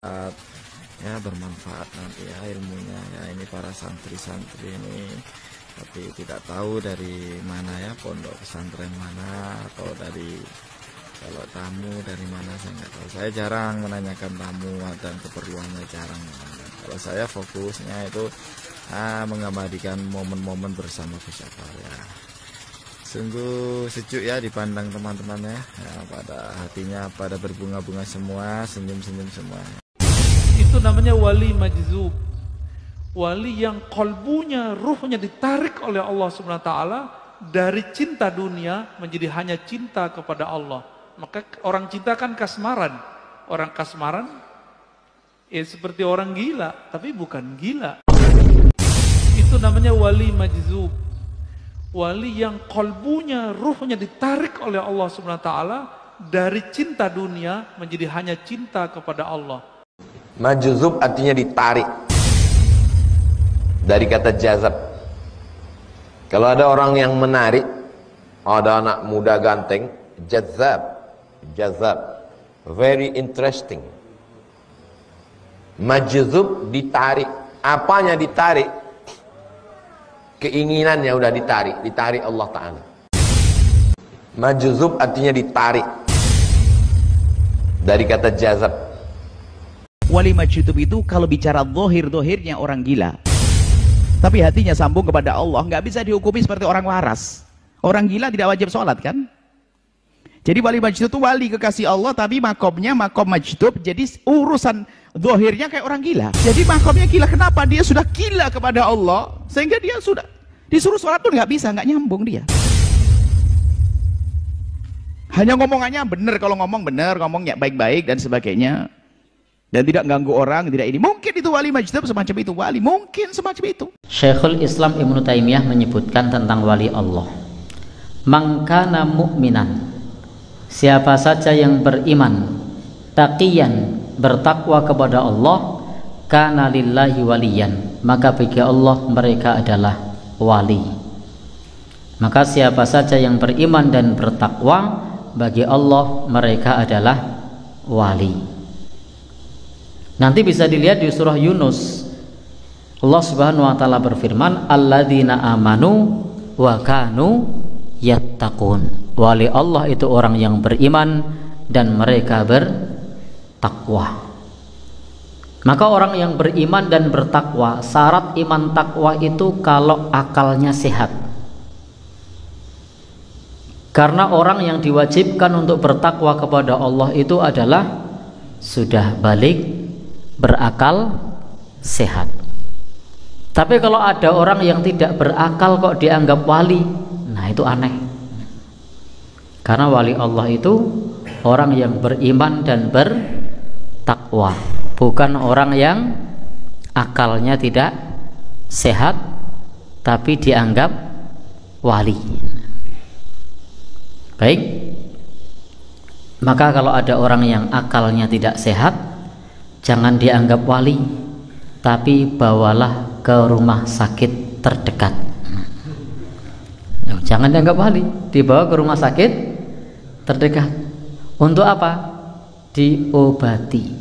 ya bermanfaat nanti ya ilmunya ya. Ini para santri-santri ini tapi tidak tahu dari mana ya, pondok pesantren mana atau dari kalau tamu dari mana saya nggak tahu. Saya jarang menanyakan tamu dan keperluannya, jarang. Kalau saya fokusnya itu mengabadikan momen-momen bersama Gus Syafar ya. Sungguh sejuk ya dipandang teman-temannya ya, pada hatinya pada berbunga-bunga semua, senyum-senyum semua. Itu namanya wali majzub, wali yang kolbunya, ruhnya ditarik oleh Allah Subhanahu wa taala dari cinta dunia menjadi hanya cinta kepada Allah. Maka orang cinta kan kasmaran. Orang kasmaran ya seperti orang gila, tapi bukan gila. Itu namanya wali majzub, wali yang kolbunya, ruhnya ditarik oleh Allah Subhanahu wa taala dari cinta dunia menjadi hanya cinta kepada Allah. Majzub artinya ditarik, dari kata jazab. Kalau ada orang yang menarik, ada anak muda ganteng, jazab, jazab, very interesting. Majzub ditarik. Apanya ditarik? Keinginannya udah ditarik Allah Ta'ala. Majzub artinya ditarik, dari kata jazab. Wali majzub itu kalau bicara zahir-zahirnya orang gila, tapi hatinya sambung kepada Allah, nggak bisa dihukumi seperti orang waras. Orang gila tidak wajib sholat kan? Jadi wali majzub itu wali kekasih Allah, tapi makomnya makom majzub, jadi urusan zahirnya kayak orang gila. Jadi makomnya gila, kenapa? Dia sudah gila kepada Allah, sehingga dia sudah disuruh sholat pun nggak bisa, nggak nyambung dia. Hanya ngomongannya benar, kalau ngomong benar, ngomongnya baik-baik dan sebagainya. Dan tidak ganggu orang, tidak ini. Mungkin itu wali majzub semacam itu, wali mungkin semacam itu. Syekhul Islam Ibnu Taimiyah menyebutkan tentang wali Allah. Mangkana mu'minan, siapa saja yang beriman, taqiyan, bertakwa kepada Allah, kana lillahi waliyan, maka bagi Allah mereka adalah wali. Maka siapa saja yang beriman dan bertakwa, bagi Allah mereka adalah wali. Nanti bisa dilihat di surah Yunus. Allah Subhanahu wa taala berfirman, alladzina amanu wa kanu yattaqun. Wali Allah itu orang yang beriman dan mereka bertakwa. Maka orang yang beriman dan bertakwa, syarat iman takwa itu kalau akalnya sehat. Karena orang yang diwajibkan untuk bertakwa kepada Allah itu adalah sudah balik, berakal, sehat. Tapi kalau ada orang yang tidak berakal kok dianggap wali, nah itu aneh. Karena wali Allah itu orang yang beriman dan bertakwa, bukan orang yang akalnya tidak sehat tapi dianggap wali. Baik, maka kalau ada orang yang akalnya tidak sehat, jangan dianggap wali, tapi bawalah ke rumah sakit terdekat. Jangan dianggap wali, dibawa ke rumah sakit terdekat. Untuk apa? Diobati.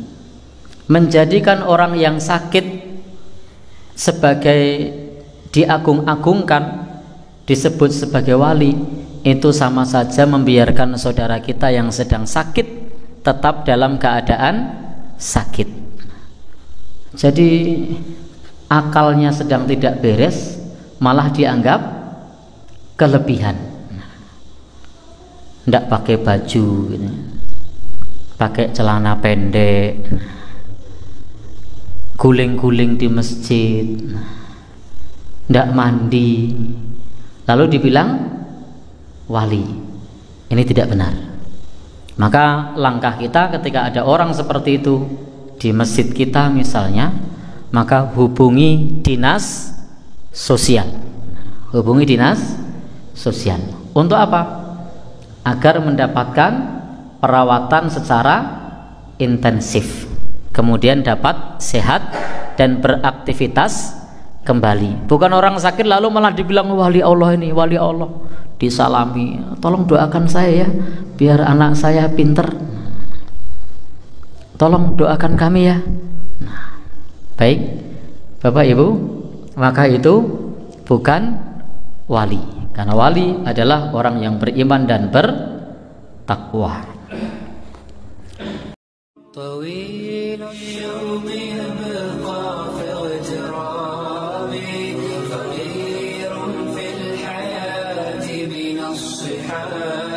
Menjadikan orang yang sakit sebagai diagung-agungkan, disebut sebagai wali, itu sama saja membiarkan saudara kita yang sedang sakit tetap dalam keadaan sakit. Jadi akalnya sedang tidak beres, malah dianggap kelebihan. Tidak pakai baju, pakai celana pendek, guling-guling di masjid, tidak mandi, lalu dibilang wali. Ini tidak benar. Maka langkah kita ketika ada orang seperti itu di masjid kita misalnya, maka hubungi dinas sosial. Hubungi dinas sosial. Untuk apa? Agar mendapatkan perawatan secara intensif, kemudian dapat sehat dan beraktivitas kembali. Bukan orang sakit lalu malah dibilang wali Allah, ini wali Allah, disalami, tolong doakan saya ya biar anak saya pinter. tolong doakan kami ya. Nah, baik Bapak Ibu, maka itu bukan wali, karena wali adalah orang yang beriman dan bertakwa. طويل الشوق يبقى في اغترابي فقير في الحياة من الصحاب